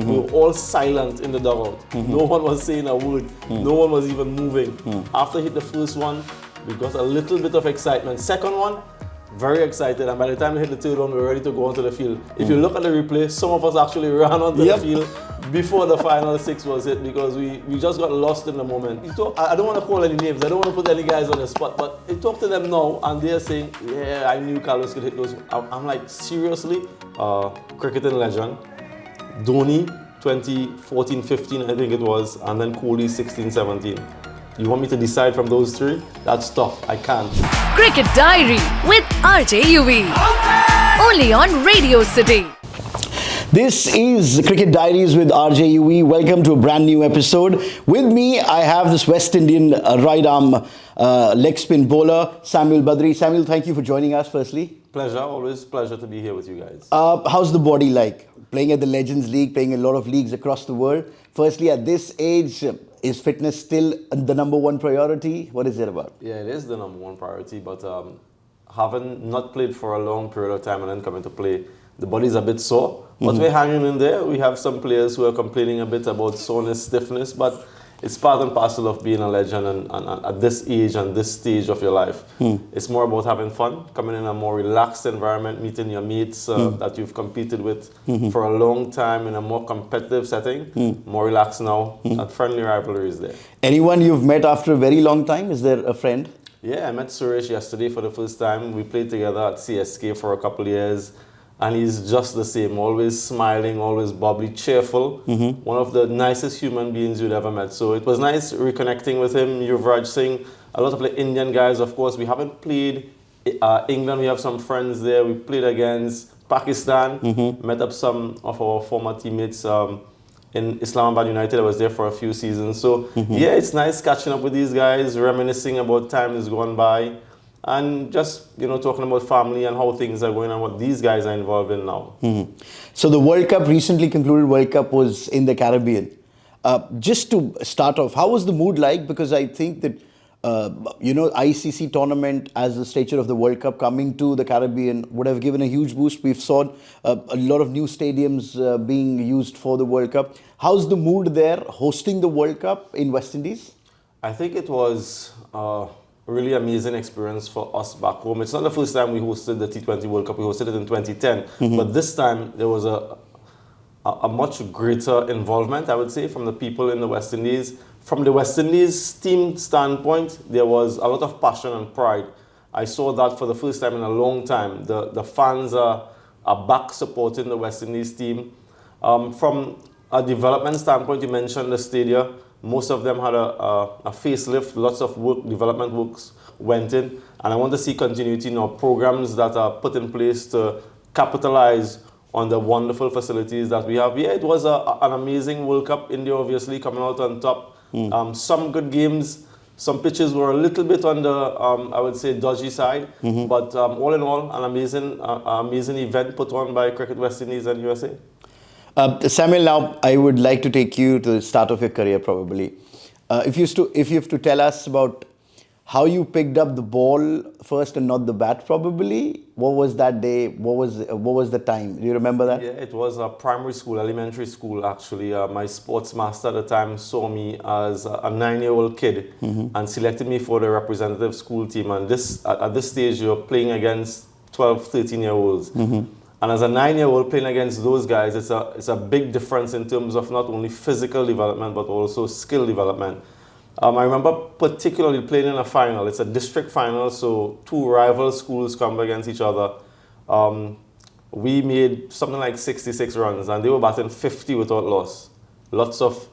We were all silent in the dugout. No one was saying a word. No one was even moving. After hit the first one, we got a little bit of excitement. Second one, very excited, and by the time we hit the third one, we were ready to go onto the field. If you look at the replay, some of us actually ran onto the field before the final six was hit because we just got lost in the moment. I don't want to call any names, I don't want to put any guys on the spot, but I talk to them now and they're saying, yeah, I knew Carlos could hit those. I'm like, seriously? Cricketing legend, Dhoni 2014-15 I think it was, and then Kohli 16-17. You want me to decide from those three? That's tough, I can't. Cricket Diary with RJ Yuvi. Only on Radio City. This is Cricket Diaries with RJ Yuvi. Welcome to a brand new episode. With me, I have this West Indian right arm leg spin bowler, Samuel Badree. Samuel, thank you for joining us firstly. Pleasure, always pleasure to be here with you guys. How's the body like? Playing at the Legends League, playing a lot of leagues across the world. Firstly, at this age, is fitness still the number one priority? What is it about? Yeah, it is the number one priority, but having not played for a long period of time and then coming to play, the body's a bit sore. But we're hanging in there. We have some players who are complaining a bit about soreness, stiffness, but it's part and parcel of being a legend and at this age and this stage of your life. It's more about having fun, coming in a more relaxed environment, meeting your mates that you've competed with for a long time in a more competitive setting, more relaxed now, and friendly rivalries there. Anyone you've met after a very long time? Is there a friend? Yeah, I met Suresh yesterday for the first time. We played together at CSK for a couple of years. And he's just the same, always smiling, always bubbly, cheerful. One of the nicest human beings you'd ever met. So it was nice reconnecting with him. Yuvraj Singh, a lot of the Indian guys, of course. We haven't played England. We have some friends there. We played against Pakistan. Met up some of our former teammates in Islamabad United. I was there for a few seasons. So yeah, it's nice catching up with these guys, reminiscing about times gone by. And just, you know, talking about family and how things are going and what these guys are involved in now. So the World Cup, recently concluded World Cup, was in the Caribbean. Just to start off, how was the mood like? Because I think that, ICC tournament as the stature of the World Cup coming to the Caribbean would have given a huge boost. We've saw a lot of new stadiums being used for the World Cup. How's the mood there hosting the World Cup in West Indies? I think it was really amazing experience for us back home. It's not the first time we hosted the T20 World Cup. We hosted it in 2010. But this time there was a much greater involvement, I would say, from the people in the West Indies. From the West Indies team standpoint, there was a lot of passion and pride. I saw that for the first time in a long time. The fans are back supporting the West Indies team. From a development standpoint, you mentioned the stadium. Most of them had a facelift, lots of development works went in, and I want to see continuity now, programs that are put in place to capitalize on the wonderful facilities that we have. Yeah, it was an amazing World Cup. India obviously coming out on top. Some good games, some pitches were a little bit on the, I would say, dodgy side, but all in all, an amazing event put on by Cricket West Indies and USA. Samuel, now I would like to take you to the start of your career probably. If you have to tell us about how you picked up the ball first and not the bat probably, what was that day, what was the time? Do you remember that? Yeah, it was a primary school, elementary school actually. My sports master at the time saw me as a 9-year-old kid and selected me for the representative school team. And at this stage, you're playing against 12, 13-year-olds. And as a 9-year-old playing against those guys, it's a big difference in terms of not only physical development, but also skill development. I remember particularly playing in a final. It's a district final, so two rival schools come against each other. We made something like 66 runs, and they were batting 50 without loss. Lots of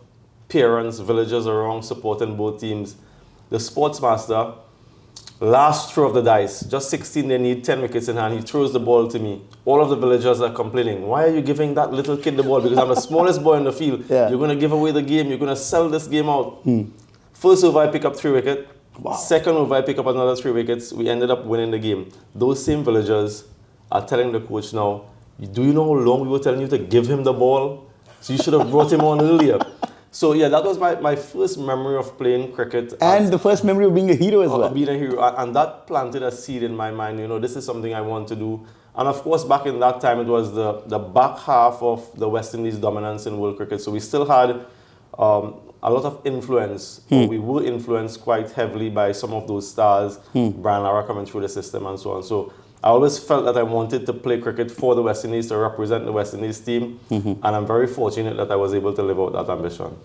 parents, villagers around supporting both teams. The sportsmaster, last throw of the dice, just 16, they need 10 wickets in hand. He throws the ball to me. All of the villagers are complaining. Why are you giving that little kid the ball? Because I'm the smallest boy in the field. You're going to give away the game. You're going to sell this game out. First over, I pick up 3 wickets. Wow. Second over, I pick up another 3 wickets. We ended up winning the game. Those same villagers are telling the coach now, do you know how long we were telling you to give him the ball? So you should have brought him on earlier. So yeah, that was my first memory of playing cricket. And the first memory of being a hero as well. Being a hero. And that planted a seed in my mind. You know, this is something I want to do. And of course, back in that time, it was the back half of the West Indies dominance in world cricket. So we still had a lot of influence. Or we were influenced quite heavily by some of those stars, Brian Lara coming through the system and so on. So I always felt that I wanted to play cricket for the West Indies, to represent the West Indies team. And I'm very fortunate that I was able to live out that ambition.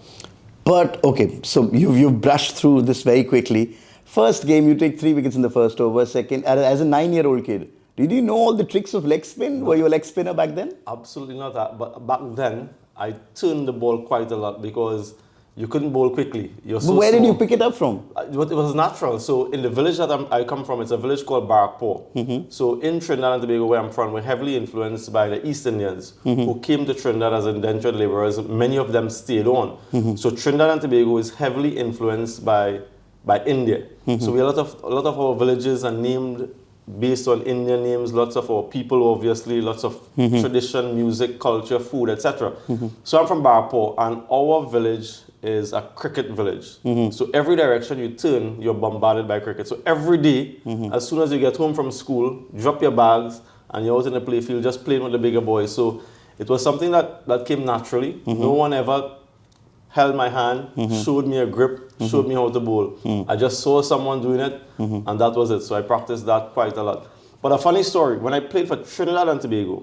But, okay, so you've brushed through this very quickly. First game, you take 3 wickets in the first over. Second, as a 9-year-old kid, did you know all the tricks of leg spin? Were you a leg spinner back then? Absolutely not. But back then, I turned the ball quite a lot because you couldn't bowl quickly. You're so But where small. did you pick it up from? It was natural. So in the village that I come from, it's a village called Barakpur. So in Trinidad and Tobago, where I'm from, we're heavily influenced by the East Indians who came to Trinidad as indentured laborers. Many of them stayed on. So Trinidad and Tobago is heavily influenced by India. So we a lot of our villages are named based on Indian names. Lots of our people, obviously, lots of tradition, music, culture, food, etc. So I'm from Barakpur, and our village is a cricket village. So every direction you turn, you're bombarded by cricket. So every day, as soon as you get home from school, drop your bags, and you're out in the playfield just playing with the bigger boys. So it was something that came naturally. No one ever held my hand, showed me a grip, showed me how to bowl. I just saw someone doing it, and that was it. So I practiced that quite a lot. But a funny story, when I played for Trinidad and Tobago,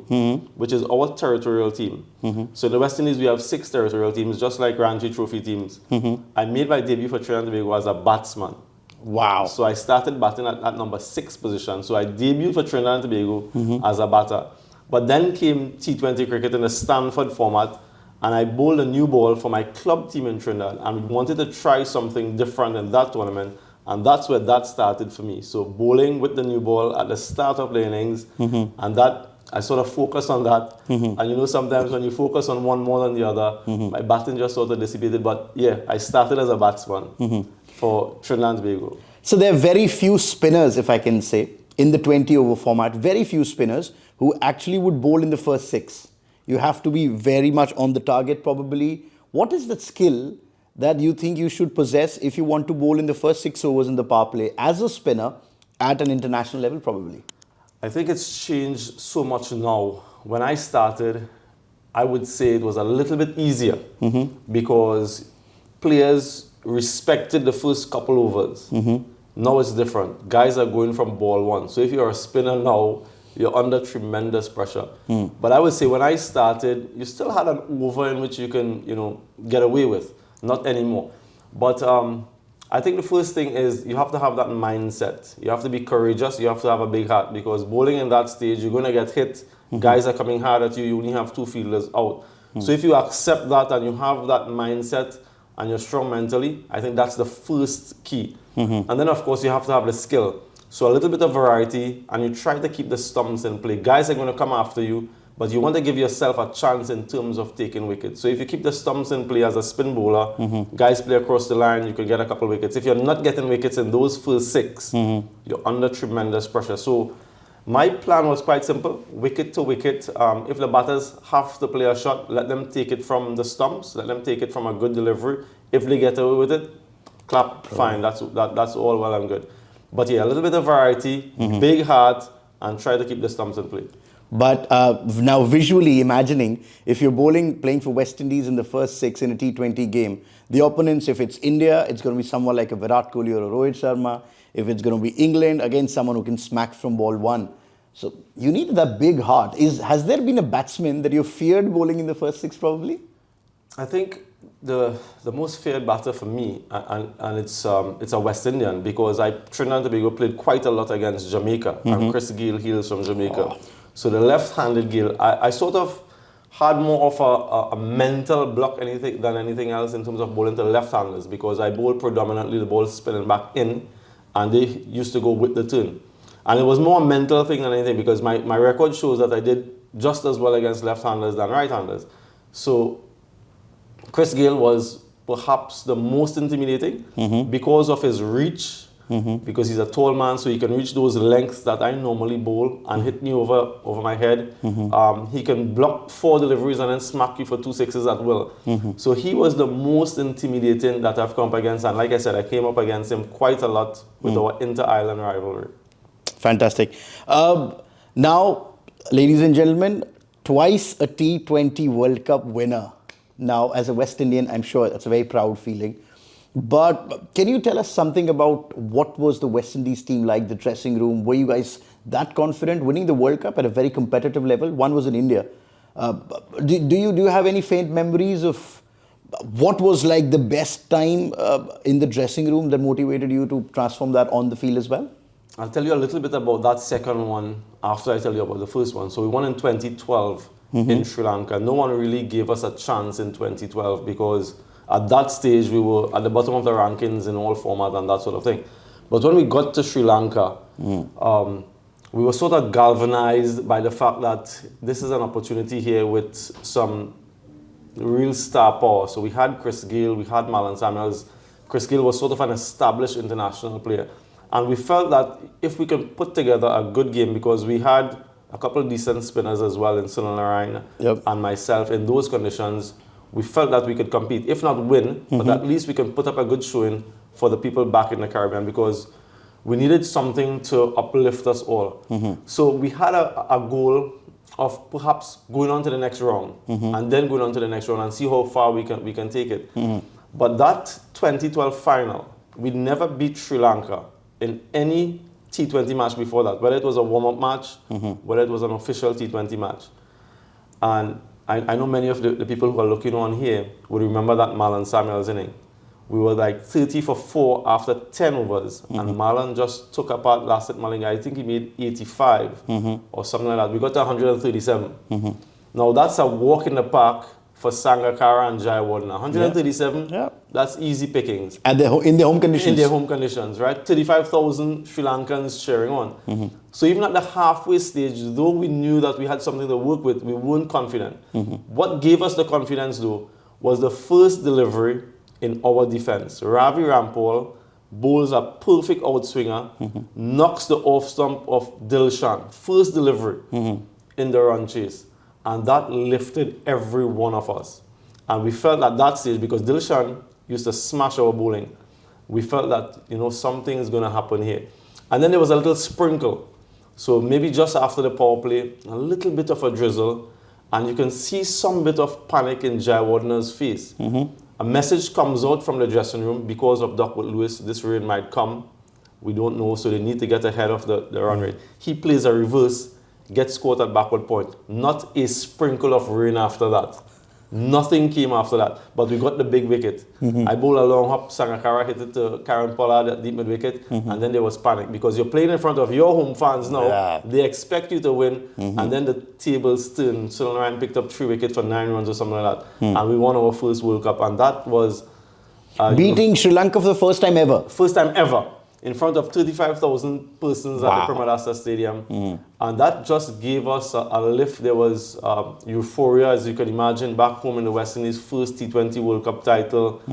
which is our territorial team, so in the West Indies we have 6 territorial teams, just like Ranji Trophy teams. I made my debut for Trinidad and Tobago as a batsman. Wow. So I started batting at number 6 position. So I debuted for Trinidad and Tobago as a batter. But then came T20 cricket in the Stanford format, and I bowled a new ball for my club team in Trinidad, and we wanted to try something different in that tournament, and that's where that started for me. So bowling with the new ball at the start of the innings, and that I sort of focused on that. And you know, sometimes when you focus on one more than the other, my batting just sort of dissipated. But yeah, I started as a batsman for Trinidad and Tobago. So there are very few spinners, if I can say, in the 20-over format, very few spinners who actually would bowl in the first 6. You have to be very much on the target probably. What is the skill that you think you should possess if you want to bowl in the first 6 overs in the power play as a spinner at an international level probably? I think it's changed so much now. When I started, I would say it was a little bit easier because players respected the first couple overs. Now it's different. Guys are going from ball 1. So if you're a spinner now, you're under tremendous pressure. But I would say when I started, you still had an over in which you can, get away with. Not anymore. But I think the first thing is you have to have that mindset. You have to be courageous. You have to have a big heart, because bowling in that stage, you're going to get hit. Guys are coming hard at you. You only have 2 fielders out. So if you accept that and you have that mindset and you're strong mentally, I think that's the first key. And then, of course, you have to have the skill. So a little bit of variety, and you try to keep the stumps in play. Guys are going to come after you, but you want to give yourself a chance in terms of taking wickets. So if you keep the stumps in play as a spin bowler, guys play across the line, you can get a couple wickets. If you're not getting wickets in those first 6, you're under tremendous pressure. So my plan was quite simple, wicket to wicket. If the batters have to play a shot, let them take it from the stumps, let them take it from a good delivery. If they get away with it, clap, fine, that's all well and good. But yeah, a little bit of variety, big heart, and try to keep the stumps in play. But now visually imagining, if you're playing for West Indies in the first 6 in a T20 game, the opponents, if it's India, it's going to be someone like a Virat Kohli or a Rohit Sharma. If it's going to be England, again, someone who can smack from ball 1. So you need that big heart. Has there been a batsman that you feared bowling in the first 6 probably? I think the most feared batter for me, and it's a West Indian, because Trinidad and Tobago played quite a lot against Jamaica, and Chris Gayle hails from Jamaica. So the left-handed Gayle, I sort of had more of a mental block than anything else in terms of bowling to left-handers, because I bowled predominantly the ball spinning back in, and they used to go with the turn. And it was more a mental thing than anything, because my record shows that I did just as well against left-handers than right-handers. So Chris Gayle was perhaps the most intimidating because of his reach, because he's a tall man, so he can reach those lengths that I normally bowl and hit me over my head. He can block 4 deliveries and then smack you for 2 sixes at will. So he was the most intimidating that I've come up against, and like I said, I came up against him quite a lot with our inter-island rivalry. Fantastic. Now, Ladies and gentlemen, twice a T20 World Cup winner. Now, as a West Indian, I'm sure that's a very proud feeling. But can you tell us something about what was the West Indies team like, the dressing room? Were you guys that confident winning the World Cup at a very competitive level? One was in India. Do you have any faint memories of what was like the best time in the dressing room that motivated you to transform that on the field as well? I'll tell you a little bit about that second one after I tell you about the first one. So we won in 2012 in Sri Lanka. No one really gave us a chance in 2012 because at that stage we were at the bottom of the rankings in all formats and that sort of thing. But when we got to Sri Lanka, we were sort of galvanized by the fact that this is an opportunity here with some real star power. So we had Chris Gayle, we had Marlon Samuels. Chris Gayle was sort of an established international player. And we felt that if we can put together a good game, because we had a couple of decent spinners as well in Sunil Narayan and myself, in those conditions, we felt that we could compete. If not win, but at least we can put up a good showing for the people back in the Caribbean, because we needed something to uplift us all. So we had a goal of perhaps going on to the next round and then going on to the next round and see how far we can take it. But that 2012 final, we never beat Sri Lanka in any T20 match before that, whether it was a warm-up match, whether it was an official T20 match. And I know many of the people who are looking on here would remember that Marlon Samuels inning. We were like 30 for 4 after 10 overs, and Marlon just took apart Lassit Malinga. I think he made 85 or something like that. We got to 137. Now that's a walk in the park for Sangakkara and Jayawardene. 137, that's easy pickings. In their home conditions. In their home conditions, right? 35,000 Sri Lankans cheering on. So even at the halfway stage, though we knew that we had something to work with, we weren't confident. What gave us the confidence, though, was the first delivery in our defense. Ravi Rampal bowls a perfect outswinger, knocks the off stump of Dilshan. First delivery in the run chase. And that lifted every one of us. And we felt at that stage, because Dilshan used to smash our bowling, we felt that, you know, something is going to happen here. And then there was a little sprinkle. So maybe just after the power play, a little bit of a drizzle, and you can see some bit of panic in Jayawardene's face. A message comes out from the dressing room because of Duckworth Lewis. This rain might come. We don't know, so they need to get ahead of the run rate. He plays a reverse, gets caught at backward point. Not a sprinkle of rain after that. Nothing came after that. But we got the big wicket. I bowled a long hop, Sangakkara hit it to Karen Pollard at deep mid wicket, and then there was panic because you're playing in front of your home fans now. They expect you to win, and then the tables turned. Sunil Narayan picked up 3 wickets for 9 runs or something like that, and we won our first World Cup, and that was beating Sri Lanka for the first time ever. First time ever. In front of 35,000 persons at the Pramadasa Stadium. And that just gave us a lift. There was euphoria, as you can imagine, back home in the West Indies, first T20 World Cup title.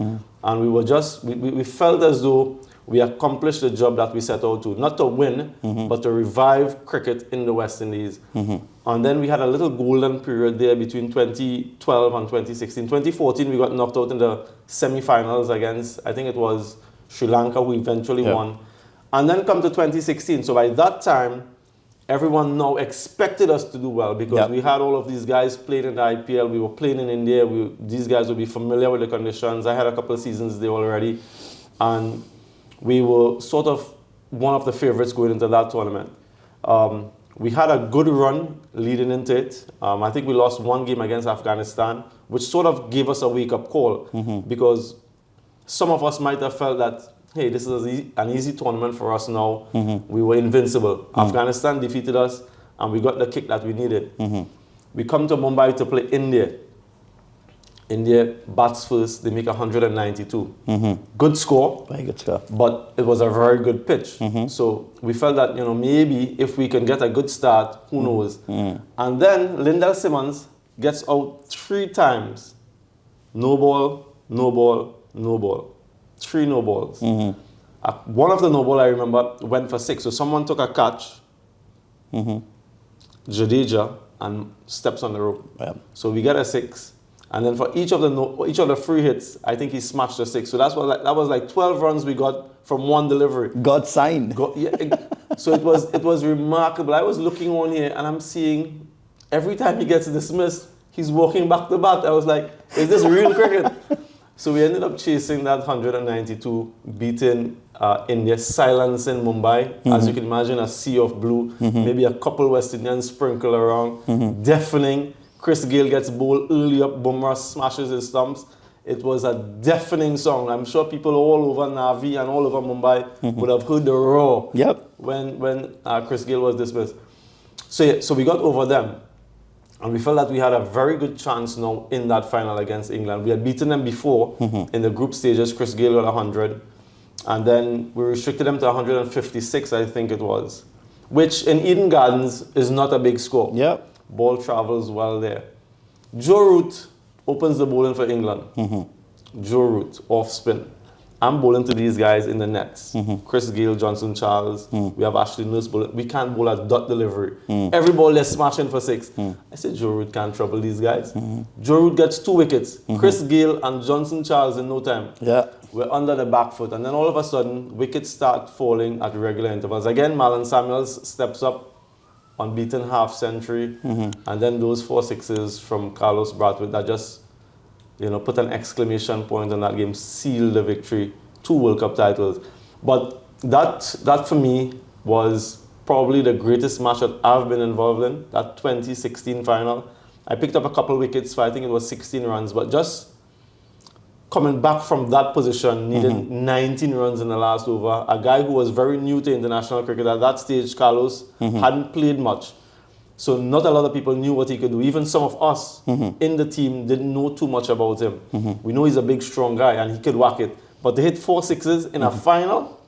And we were just, we felt as though we accomplished the job that we set out to. Not to win, but to revive cricket in the West Indies. And then we had a little golden period there between 2012 and 2016. 2014, we got knocked out in the semi-finals against, I think it was Sri Lanka, who eventually won. And then come to 2016. So by that time, everyone now expected us to do well because we had all of these guys playing in the IPL. We were playing in India. These guys would be familiar with the conditions. I had a couple of seasons there already. And we were sort of one of the favorites going into that tournament. We had a good run leading into it. I think we lost 1 game against Afghanistan, which sort of gave us a wake-up call because some of us might have felt that, hey, this is an easy tournament for us now. We were invincible. Afghanistan defeated us, and we got the kick that we needed. We come to Mumbai to play India. India bats first. They make 192. Good score. Very good score. But it was a very good pitch. So we felt that, you know, maybe if we can get a good start, who knows. And then Lindell Simmons gets out 3 times. No ball, no ball, no ball. 3 no balls. One of the no ball I remember went for 6. So someone took a catch, Jadeja, and steps on the rope. So we get a 6. And then for each of the free hits, I think he smashed a 6. So that was like 12 runs we got from 1 delivery. God's sign. So it was remarkable. I was looking on here and I'm seeing every time he gets dismissed, he's walking back to bat. I was like, is this real cricket? So we ended up chasing that 192, beating India, silencing Mumbai. As you can imagine, a sea of blue, maybe a couple West Indians sprinkle around, deafening. Chris Gayle gets bowled early up, Bumrah smashes his stumps. It was a deafening song. I'm sure people all over Navi and all over Mumbai would have heard the roar when Chris Gayle was dismissed. So, yeah, so we got over them. And we felt that we had a very good chance now in that final against England. We had beaten them before in the group stages. Chris Gayle got 100. And then we restricted them to 156, I think it was. Which in Eden Gardens is not a big score. Yep. Ball travels well there. Joe Root opens the bowling for England. Joe Root, off spin. I'm bowling to these guys in the nets. Chris Gayle, Johnson Charles. We have Ashley Nurse bowling. We can't bowl a dot delivery. Every ball they're smashing for 6. I said, Joe Root can't trouble these guys. Joe Root gets 2 wickets. Chris Gayle and Johnson Charles in no time. Yeah. We're under the back foot. And then all of a sudden, wickets start falling at regular intervals. Again, Marlon Samuels steps up, unbeaten half century. And then those 4 sixes from Carlos Brathwaite that just put an exclamation point on that game, sealed the victory, 2 World Cup titles. But that for me was probably the greatest match that I've been involved in, that 2016 final. I picked up a couple wickets for I think it was 16 runs, but just coming back from that position, needing 19 runs in the last over, a guy who was very new to international cricket at that stage, Carlos, hadn't played much. So not a lot of people knew what he could do. Even some of us in the team didn't know too much about him. We know he's a big, strong guy and he could whack it. But to hit 4 sixes in a final,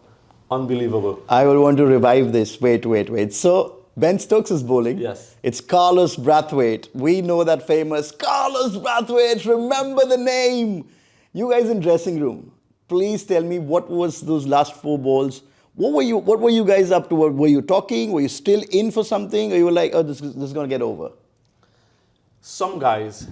unbelievable. I will want to revive this. Wait. So Ben Stokes is bowling. Yes. It's Carlos Brathwaite. We know that famous Carlos Brathwaite. Remember the name. You guys in dressing room, please tell me what was those last 4 balls. What were you guys up to? Were you talking? Were you still in for something? Or you were like, oh, this is going to get over? Some guys,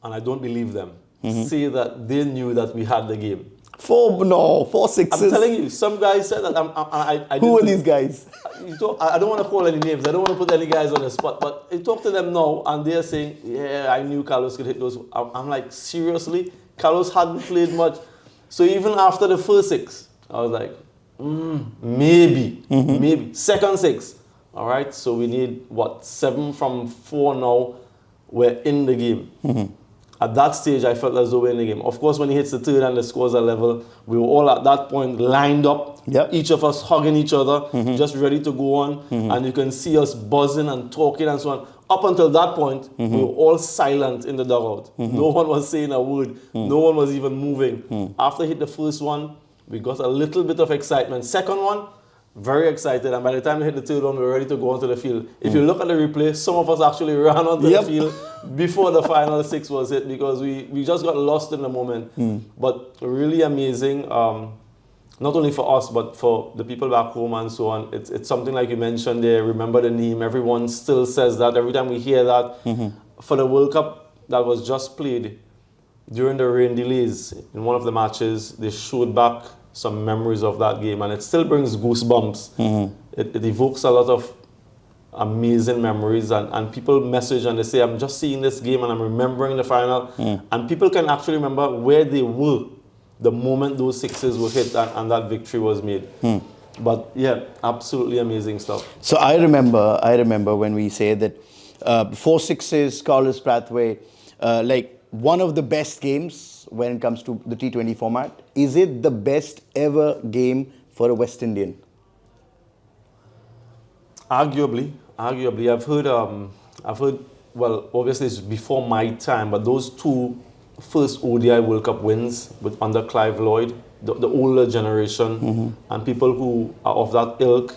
and I don't believe them, say that they knew that we had the game. 4 sixes. I'm telling you, some guys said that. I Who are these guys? I don't want to call any names. I don't want to put any guys on the spot. But I talk to them now, and they're saying, yeah, I knew Carlos could hit those. I'm like, seriously? Carlos hadn't played much. So even after the first 6, I was like, maybe. Second 6. All right, so we need, 7 from 4 now. We're in the game. At that stage, I felt as though we're in the game. Of course, when he hits the 3rd and the scores are level, we were all at that point lined up, each of us hugging each other, just ready to go on. And you can see us buzzing and talking and so on. Up until that point, we were all silent in the dugout. No one was saying a word. No one was even moving. After he hit the first one, we got a little bit of excitement. Second one, very excited. And by the time we hit the 3rd one, we were ready to go onto the field. If you look at the replay, some of us actually ran onto the field before the final 6 was hit because we just got lost in the moment. But really amazing. Not only for us, but for the people back home and so on. It's something like you mentioned there, remember the name. Everyone still says that. Every time we hear that. For the World Cup that was just played, during the rain delays, in one of the matches, they showed back some memories of that game. And it still brings goosebumps. It evokes a lot of amazing memories. And people message and they say, I'm just seeing this game and I'm remembering the final. And people can actually remember where they were the moment those 6s were hit and that victory was made. But yeah, absolutely amazing stuff. So I remember when we say that 4 sixes, Carlos Brathwaite, like one of the best games when it comes to the T20 format. Is it the best ever game for a West Indian? Arguably. I've heard, well, obviously it's before my time, but those 2 first ODI World Cup wins under Clive Lloyd, the older generation, and people who are of that ilk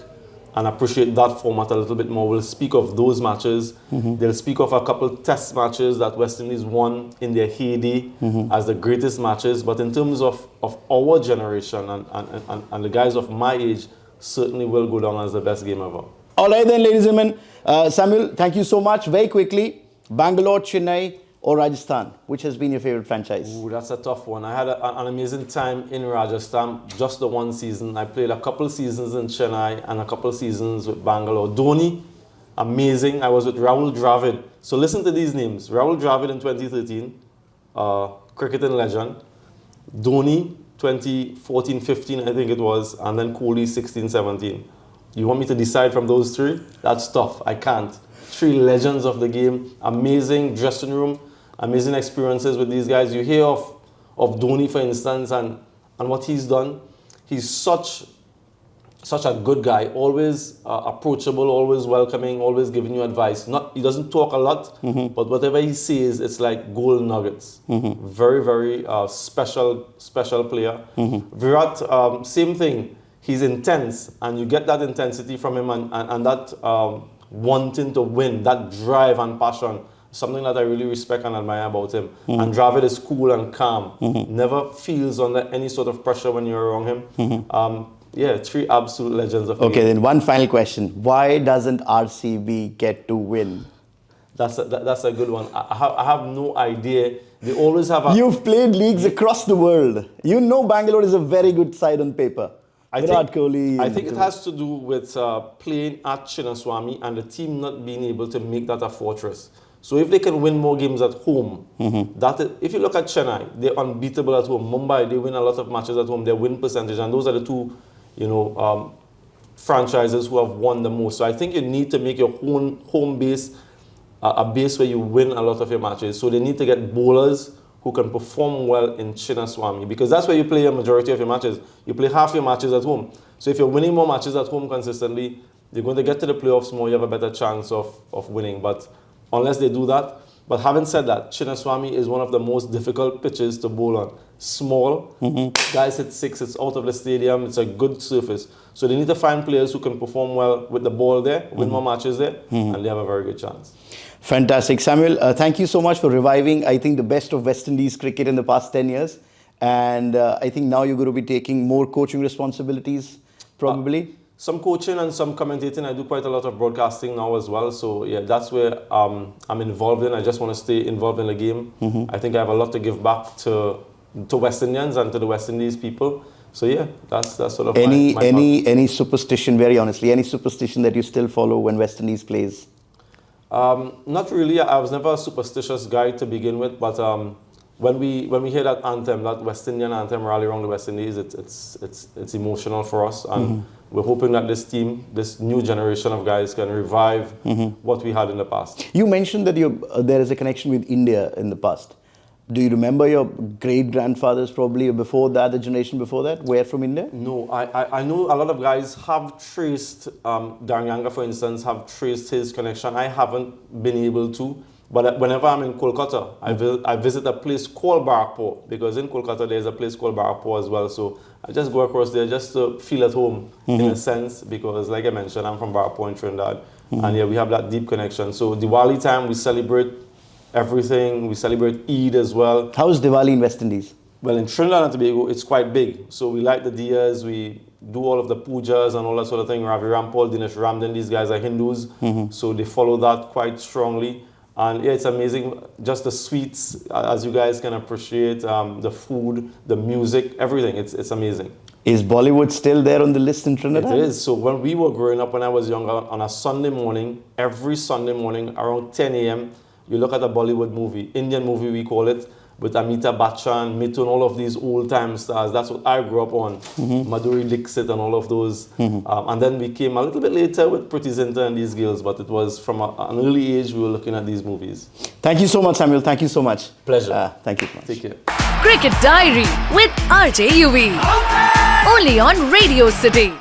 and appreciate that format a little bit more will speak of those matches. They'll speak of a couple test matches that West Indies won in their heyday as the greatest matches. But in terms of our generation and the guys of my age, certainly will go down as the best game ever. All right then, ladies and gentlemen. Samuel, thank you so much. Very quickly, Bangalore, Chennai, or Rajasthan? Which has been your favorite franchise? Ooh, that's a tough one. I had an amazing time in Rajasthan, just the one season. I played a couple seasons in Chennai and a couple seasons with Bangalore. Dhoni, amazing. I was with Rahul Dravid. So listen to these names. Rahul Dravid in 2013, cricketing legend. Dhoni, 2014-15, I think it was. And then Kohli, 16-17. You want me to decide from those three? That's tough. I can't. Three legends of the game. Amazing dressing room. Amazing experiences with these guys. You hear of Dhoni, for instance, and what he's done. He's such a good guy, always approachable, always welcoming, always giving you advice. He doesn't talk a lot, but whatever he says, it's like gold nuggets. Very, very special player. Virat, same thing. He's intense, and you get that intensity from him, and that wanting to win, that drive and passion. Something that I really respect and admire about him. And Dravid is cool and calm. Never feels under any sort of pressure when you're around him. Yeah, three absolute legends of the game. Then one final question. Why doesn't RCB get to win? That's a good one. I have no idea. They always have a... You've played leagues across the world. You know Bangalore is a very good side on paper. Virat Kohli. I think it has to do with playing at Chinnaswamy and the team not being able to make that a fortress. So if they can win more games at home, if you look at Chennai, they're unbeatable at home. Mumbai, they win a lot of matches at home. Their win percentage, and those are the two, franchises who have won the most. So I think you need to make your home base a base where you win a lot of your matches. So they need to get bowlers who can perform well in Chinnaswamy, because that's where you play a majority of your matches. You play half your matches at home. So if you're winning more matches at home consistently, you're going to get to the playoffs more. You have a better chance of winning. But unless they do that. But having said that, Chinnaswamy is one of the most difficult pitches to bowl on. Small, guys hit six, it's out of the stadium, it's a good surface. So they need to find players who can perform well with the ball there, win more matches there, and they have a very good chance. Fantastic. Samuel, thank you so much for reviving, I think, the best of West Indies cricket in the past 10 years. And I think now you're going to be taking more coaching responsibilities, probably. Some coaching and some commentating. I do quite a lot of broadcasting now as well. So yeah, that's where I'm involved in. I just want to stay involved in the game. I think I have a lot to give back to West Indians and to the West Indies people. So yeah, that's sort of any superstition, very honestly, any superstition that you still follow when West Indies plays? Not really. I was never a superstitious guy to begin with, but when we hear that anthem, that West Indian anthem, Rally Around the West Indies, it's emotional for us, and we're hoping that this team, this new generation of guys, can revive what we had in the past. You mentioned that there is a connection with India in the past. Do you remember your great-grandfathers probably, or before that, the generation before that, were from India? No, I know a lot of guys have traced, Darnyanga, for instance, have traced his connection. I haven't been able to. But whenever I'm in Kolkata, I visit a place called Barrackpore, because in Kolkata there's a place called Barrackpore as well. So I just go across there just to feel at home in a sense, because like I mentioned, I'm from Barrackpore in Trinidad. And yeah, we have that deep connection. So Diwali time, we celebrate everything. We celebrate Eid as well. How is Diwali in West Indies? Well, in Trinidad and Tobago, it's quite big. So we light the diyas, we do all of the pujas and all that sort of thing. Ravi Rampal, Dinesh Ramdan, these guys are Hindus. So they follow that quite strongly. And yeah, it's amazing, just the sweets, as you guys can appreciate, the food, the music, everything, it's amazing. Is Bollywood still there on the list in Trinidad? It is. So when we were growing up, when I was younger, on a Sunday morning, every Sunday morning, around 10 a.m., you look at a Bollywood movie, Indian movie we call it, with Amitabh Bachchan, Mithun, all of these old-time stars. That's what I grew up on. Madhuri Dixit and all of those. And then we came a little bit later with Priti Zinta and these girls, but it was from an early age we were looking at these movies. Thank you so much, Samuel. Thank you so much. Pleasure. Thank you so much. Take care. Cricket Diary with RJ Yuvi. Only on Radio City.